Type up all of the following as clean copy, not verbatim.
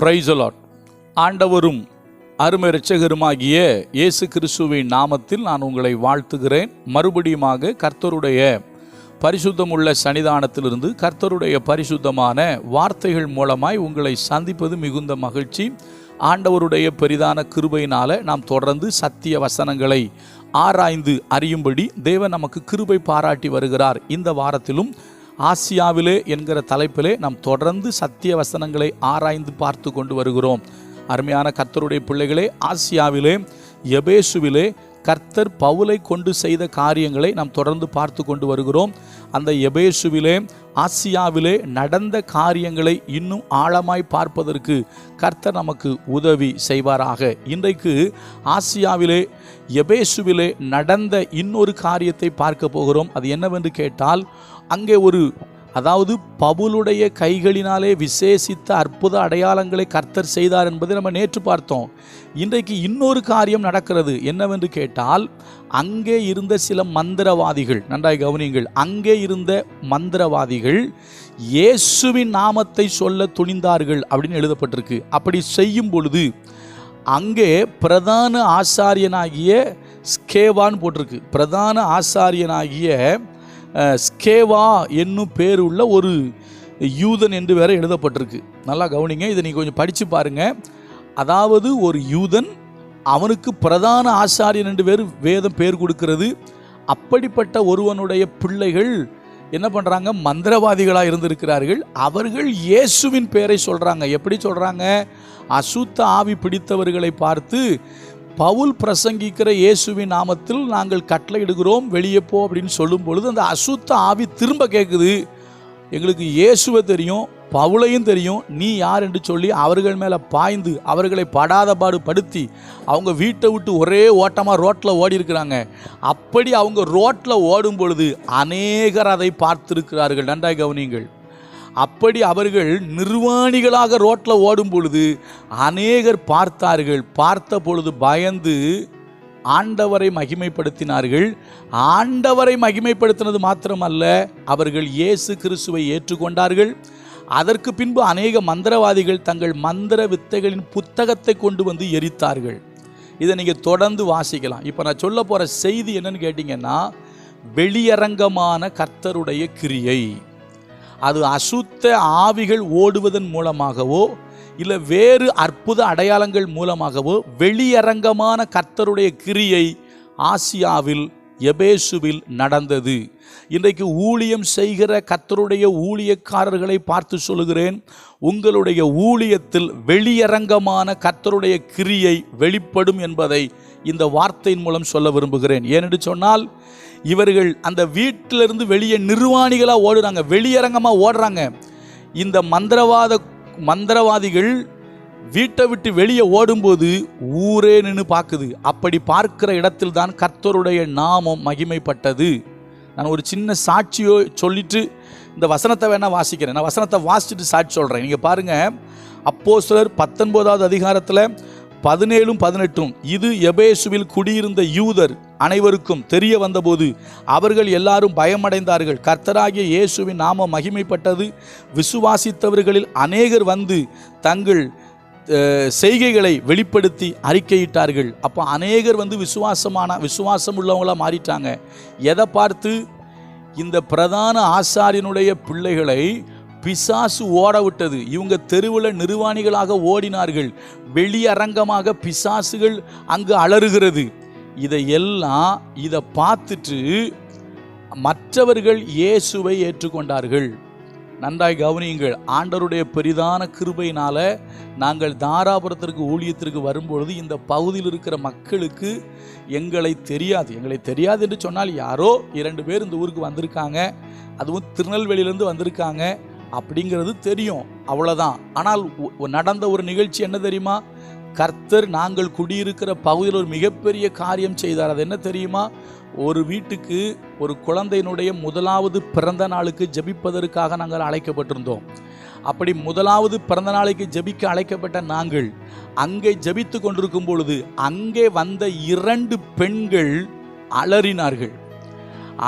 Praise the Lord. ஆண்டவரும் அருமை இரட்சகருமாகிய இயேசு கிறிஸ்துவின் நாமத்தில் நான் உங்களை வாழ்த்துகிறேன். மறுபடியுமாக கர்த்தருடைய பரிசுத்தமுள்ள சன்னிதானத்திலிருந்து கர்த்தருடைய பரிசுத்தமான வார்த்தைகள் மூலமாய் உங்களை சந்திப்பது மிகுந்த மகிழ்ச்சி. ஆண்டவருடைய பெரிதான கிருபையினால நாம் தொடர்ந்து சத்திய வசனங்களை ஆராய்ந்து அறியும்படி தேவன் நமக்கு கிருபை பாராட்டி வருகிறார். இந்த வாரத்திலும் ஆசியாவிலே என்கிற தலைப்பிலே நாம் தொடர்ந்து சத்திய வசனங்களை ஆராய்ந்து பார்த்து கொண்டு வருகிறோம். அருமையான கர்த்தருடைய பிள்ளைகளே, ஆசியாவிலே எபேசுவிலே கர்த்தர் பவுலை கொண்டு செய்த காரியங்களை நாம் தொடர்ந்து பார்த்து கொண்டு வருகிறோம். அந்த எபேசுவிலே ஆசியாவிலே நடந்த காரியங்களை இன்னும் ஆழமாய் பார்ப்பதற்கு கர்த்தர் நமக்கு உதவி செய்வாராக. இன்றைக்கு ஆசியாவிலே எபேசுவிலே நடந்த இன்னொரு காரியத்தை பார்க்க போகிறோம். அது என்னவென்று கேட்டால், அங்கே அதாவது பவுலுடைய கைகளினாலே விசேஷித்த அற்புத அடையாளங்களை கர்த்தர் செய்தார் என்பதை நம்ம நேற்று பார்த்தோம். இன்றைக்கு இன்னொரு காரியம் நடக்கிறது. என்னவென்று கேட்டால், அங்கே இருந்த சில மந்திரவாதிகள், நன்றாய் கவனியுங்கள், அங்கே இருந்த மந்திரவாதிகள் இயேசுவின் நாமத்தை சொல்ல துணிந்தார்கள் அப்படின்னு எழுதப்பட்டிருக்கு. அப்படி செய்யும் பொழுது அங்கே பிரதான ஆசாரியனாகிய ஸ்கேவான்னு போட்டிருக்கு. பிரதான ஆசாரியனாகிய ஸ்கேவா என்னும் பேர் உள்ள ஒரு யூதன் என்று வேற எழுதப்பட்டிருக்கு. நல்லா கவனிங்க, இதை நீங்கள் கொஞ்சம் படித்து பாருங்கள். அதாவது ஒரு யூதன், அவனுக்கு பிரதான ஆசாரியன் என்று வேதம் பேர் கொடுக்கிறது. அப்படிப்பட்ட ஒருவனுடைய பிள்ளைகள் என்ன பண்ணுறாங்க? மந்திரவாதிகளாக இருந்திருக்கிறார்கள். அவர்கள் இயேசுவின் பேரை சொல்கிறாங்க. எப்படி சொல்கிறாங்க? அசுத்த ஆவி பிடித்தவர்களை பார்த்து, பவுல் பிரசங்கிக்கிற இயேசுவின் நாமத்தில் நாங்கள் கட்டளையிடுகிறோம், வெளியே போ அப்படின்னு சொல்லும் பொழுது அந்த அசுத்த ஆவி திரும்ப கேட்குது, எங்களுக்கு இயேசுவை தெரியும், பவுலையும் தெரியும், நீ யார் என்று சொல்லி அவர்கள் மேலே பாய்ந்து அவர்களை படாத பாடு படுத்தி அவங்க வீட்டை விட்டு ஒரே ஓட்டமாக ரோட்டில் ஓடி இருக்கிறாங்க. அப்படி அவங்க ரோட்டில் ஓடும் பொழுது அநேகர் அதை பார்த்திருக்கிறார்கள். நன்றாய் கவனியுங்கள். அப்படி அவர்கள் நிர்வாணிகளாக ரோட்டில் ஓடும் பொழுது அநேகர் பார்த்தார்கள். பார்த்த பொழுது பயந்து ஆண்டவரை மகிமைப்படுத்தினார்கள். ஆண்டவரை மகிமைப்படுத்தினது மாத்திரமல்ல, அவர்கள் இயேசு கிறிஸ்துவை ஏற்றுக்கொண்டார்கள். அதற்கு பின்பு அநேக மந்திரவாதிகள் தங்கள் மந்திர வித்தைகளின் புத்தகத்தை கொண்டு வந்து எரித்தார்கள். இதை நீங்கள் தொடர்ந்து வாசிக்கலாம். இப்போ நான் சொல்ல போகிற செய்தி என்னன்னு கேட்டிங்கன்னா, வெளியரங்கமான கர்த்தருடைய கிரியை. அது அசுத்த ஆவிகள் ஓடுவதன் மூலமாகவோ இல்லை வேறு அற்புத அடையாளங்கள் மூலமாகவோ வெளியரங்கமான கர்த்தருடைய கிரியை ஆசியாவில் எபேசுவில் நடந்தது. இன்றைக்கு ஊழியம் செய்கிற கர்த்தருடைய ஊழியக்காரர்களை பார்த்து சொல்லுகிறேன், உங்களுடைய ஊழியத்தில் வெளியரங்கமான கர்த்தருடைய கிரியை வெளிப்படும் என்பதை இந்த வார்த்தையின் மூலம் சொல்ல விரும்புகிறேன். ஏனென்று சொன்னால், இவர்கள் அந்த வீட்டிலிருந்து வெளியே நிர்வாணிகளாக ஓடுறாங்க, வெளியரங்கமாக ஓடுறாங்க. இந்த மந்திரவாதிகள் வீட்டை விட்டு வெளியே ஓடும்போது ஊரே நின்று பார்க்குது. அப்படி பார்க்கிற இடத்தில் தான் கர்த்தருடைய நாமம் மகிமைப்பட்டது. நான் ஒரு சின்ன சாட்சியோ சொல்லிட்டு இந்த வசனத்தை வேணால் வாசிக்கிறேன். நான் வசனத்தை வாசிச்சுட்டு சாட்சி சொல்கிறேன். நீங்கள் பாருங்கள், அப்போஸ்தலர் 19வது அதிகாரத்தில் 17, 18, இது எபேசுவில் குடியிருந்த யூதர் அனைவருக்கும் தெரிய வந்தபோது அவர்கள் எல்லாரும் பயமடைந்தார்கள். கர்த்தராகிய இயேசுவின் நாமம் மகிமைப்பட்டது. விசுவாசித்தவர்களில் அநேகர் வந்து தங்கள் செய்கைகளை வெளிப்படுத்தி அறிக்கையிட்டார்கள். அப்போ அநேகர் வந்து விசுவாசம் உள்ளவங்களாக மாறிட்டாங்க. எதை பார்த்து? இந்த பிரதான ஆசாரியனுடைய பிள்ளைகளை பிசாசு ஓட விட்டது. இவங்க தெருவில் நிர்வாணிகளாக ஓடினார்கள். வெளியரங்கமாக பிசாசுகள் அங்கு அலறுகிறது. இதை பார்த்துட்டு மற்றவர்கள் இயேசுவை ஏற்றுக்கொண்டார்கள். நன்றாய் கவனியுங்கள். ஆண்டவருடைய பெரிதான கிருபையினால நாங்கள் தாராபுரத்திற்கு ஊழியத்திற்கு வரும்பொழுது இந்த பகுதியில் இருக்கிற மக்களுக்கு எங்களை தெரியாது என்று சொன்னால், யாரோ 2 பேர் இந்த ஊருக்கு வந்திருக்காங்க, அதுவும் திருநெல்வேலியிலேருந்து வந்திருக்காங்க அப்படிங்கிறது தெரியும், அவ்வளோதான். ஆனால் நடந்த ஒரு நிகழ்ச்சி என்ன தெரியுமா? கர்த்தர் நாங்கள் குடியிருக்கிற பகுதியில் ஒரு மிகப்பெரிய காரியம் செய்தார். அது என்ன தெரியுமா? ஒரு வீட்டுக்கு ஒரு குழந்தையினுடைய 1வது பிறந்த நாளுக்கு ஜெபிப்பதற்காக நாங்கள் அழைக்கப்பட்டிருந்தோம். அப்படி 1வது பிறந்த நாளைக்கு ஜெபிக்க அழைக்கப்பட்ட நாங்கள் அங்கே ஜெபித்து கொண்டிருக்கும் பொழுது அங்கே வந்த 2 பெண்கள் அலறினார்கள்.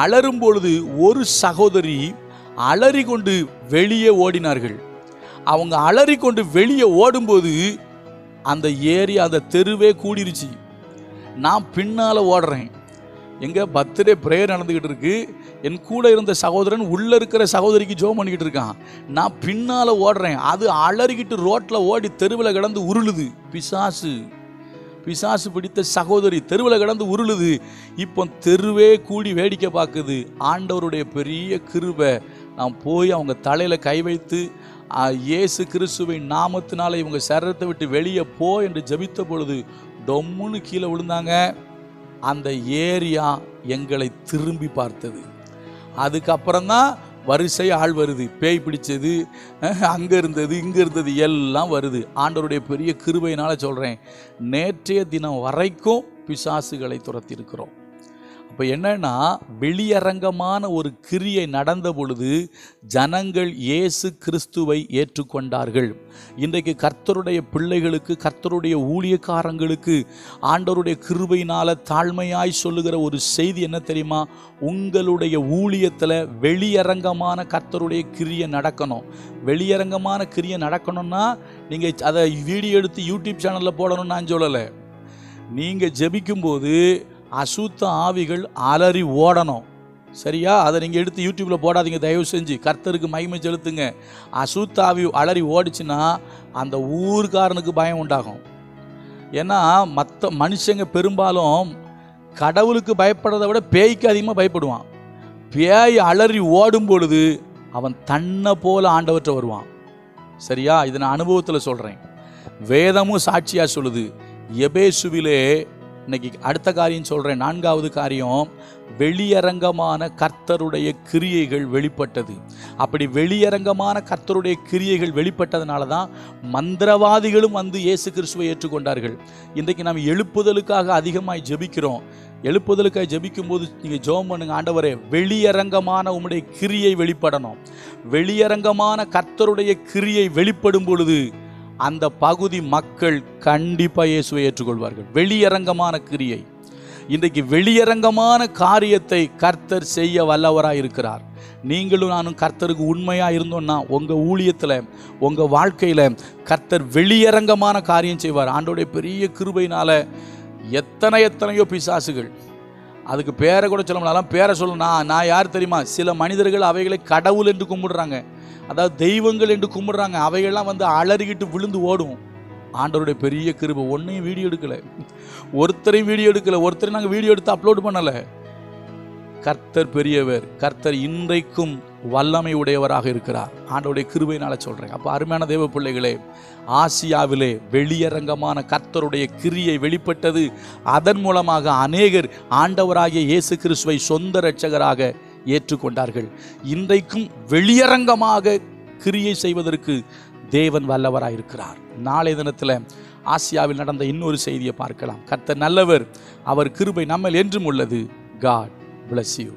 அலறும் பொழுது ஒரு சகோதரி அலறி கொண்டு வெளியே ஓடினார்கள். அவங்க அலறிக்கொண்டு வெளியே ஓடும்போது அந்த ஏரியா அந்த தெருவே கூடிருச்சு. நான் பின்னால் ஓடுறேன். எங்கே பர்த்டே ப்ரேயர் நடந்துக்கிட்டு இருக்கு. என் கூட இருந்த சகோதரன் உள்ளே இருக்கிற சகோதரிக்கு ஜெபம் பண்ணிக்கிட்டு இருக்கான். நான் பின்னால் ஓடுறேன். அது அலறிக்கிட்டு ரோட்டில் ஓடி தெருவில் கிடந்து உருளுது. பிசாசு பிடித்த சகோதரி தெருவில் கிடந்து உருளுது. இப்போ தெருவே கூடி வேடிக்கை பார்க்குது. ஆண்டவருடைய பெரிய கிருபை. நான் போய் அவங்க தலையில் கை வைத்து இயேசு கிறிஸ்துவின் நாமத்தினால இவங்க சரீரத்தை விட்டு வெளியே போ என்று ஜெபித்த பொழுது டொம்முன்னு கீழே விழுந்தாங்க. அந்த ஏரியா எங்களை திரும்பி பார்த்தது. அதுக்கப்புறம்தான் வரிசை ஆள் வருது. பேய் பிடிச்சது, அங்கே இருந்தது, இங்கே இருந்தது எல்லாம் வருது. ஆண்டவருடைய பெரிய கிருபையினால சொல்கிறேன், நேற்றைய தினம் வரைக்கும் பிசாசுகளை துரத்தியிருக்கிறோம். இப்போ என்னன்னா, வெளியரங்கமான ஒரு கிரியை நடந்த பொழுது ஜனங்கள் இயேசு கிறிஸ்துவை ஏற்றுக்கொண்டார்கள். இன்றைக்கு கர்த்தருடைய பிள்ளைகளுக்கு, கர்த்தருடைய ஊழியக்காரங்களுக்கு ஆண்டவருடைய கிருபையினால தாழ்மையாய் சொல்லுகிற ஒரு செய்தி என்ன தெரியுமா? உங்களுடைய ஊழியத்தில் வெளியரங்கமான கர்த்தருடைய கிரியை நடக்கணும். வெளியரங்கமான கிரியை நடக்கணும்னா நீங்கள் அதை வீடியோ எடுத்து யூடியூப் சேனலில் போடணும்னு நான் சொல்லலை. நீங்கள் ஜெபிக்கும்போது அசுத்த ஆவிகள் அலறி ஓடணும். சரியா? அதை நீங்கள் எடுத்து யூடியூப்பில் போடாதீங்க தயவு செஞ்சு. கர்த்தருக்கு மகிமை செலுத்துங்க. அசுத்த ஆவி அலறி ஓடிச்சுன்னா அந்த ஊர்காரனுக்கு பயம் உண்டாகும். ஏன்னா மற்ற மனுஷங்க பெரும்பாலும் கடவுளுக்கு பயப்படுறதை விட பேய்க்கு அதிகமாக பயப்படுவான். பேய் அலறி ஓடும் பொழுது அவன் தன்னை போல ஆண்டவற்றை வருவான். சரியா? இதை நான் அனுபவத்தில் சொல்கிறேன். வேதமும் சாட்சியாக சொல்லுது. எபேசுவிலே இன்னைக்கு அடுத்த காரியம் சொல்கிறேன். 4வது காரியம், வெளியரங்கமான கர்த்தருடைய கிரியைகள் வெளிப்பட்டது. அப்படி வெளியரங்கமான கர்த்தருடைய கிரியைகள் வெளிப்பட்டதுனால தான் மந்திரவாதிகளும் வந்து இயேசு கிறிஸ்துவை ஏற்றுக்கொண்டார்கள். இன்றைக்கு நாம் எழுப்புதலுக்காக அதிகமாக ஜெபிக்கிறோம். எழுப்புதலுக்காக ஜெபிக்கும் போது நீங்கள் ஜெபம் பண்ணுங்க, ஆண்டவரே வெளியரங்கமான உம்முடைய கிரியை வெளிப்படணும். வெளியரங்கமான கர்த்தருடைய கிரியை வெளிப்படும் பொழுது அந்த பகுதி மக்கள் கண்டிப்பாக இயேசுவை ஏற்றுக்கொள்வார்கள். வெளியரங்கமான கிரியை. இன்றைக்கு வெளியரங்கமான காரியத்தை கர்த்தர் செய்ய வல்லவராக இருக்கிறார். நீங்களும் நானும் கர்த்தருக்கு உண்மையாக இருந்தோம்னா உங்கள் ஊழியத்தில், உங்கள் வாழ்க்கையில் கர்த்தர் வெளியரங்கமான காரியம் செய்வார். ஆண்டோடைய பெரிய கிருபையினால் எத்தனையோ பிசாசுகள், அதுக்கு பேரை கூட சொல்ல முடியலாம். பேரை சொல்லணும், நான் யார் தெரியுமா? சில மனிதர்கள் அவைகளை கடவுள் என்று கும்பிடுறாங்க, அதாவது தெய்வங்கள் என்று கும்பிடுறாங்க. அவைகள்லாம் வந்து அலறிக்கிட்டு விழுந்து ஓடும். ஆண்டவருடைய பெரிய கிருபை. ஒன்றையும் வீடியோ எடுக்கலை, ஒருத்தரையும் வீடியோ எடுக்கலை, ஒருத்தரையும் நாங்கள் வீடியோ எடுத்து அப்லோட் பண்ணலை. கர்த்தர் பெரியவர். கர்த்தர் இன்றைக்கும் வல்லமை உடையவராக இருக்கிறார். ஆண்டவருடைய கிருபையினால சொல்கிறேன். அப்போ அருமையான தேவ பிள்ளைகளே, ஆசியாவிலே வெளியரங்கமான கர்த்தருடைய கிரியை வெளிப்பட்டது. அதன் மூலமாக அநேகர் ஆண்டவராகிய இயேசு கிறிஸ்துவை சொந்த இரட்சகராக ஏற்றுக்கொண்டார்கள். இன்றைக்கும் வெளியரங்கமாக கிரியை செய்வதற்கு தேவன் வல்லவராக இருக்கிறார். நாளை தினத்தில் ஆசியாவில் நடந்த இன்னொரு செய்தியை பார்க்கலாம். கர்த்தர் நல்லவர், அவர் கிருபை நம்மில் என்றும் உள்ளது. God bless you.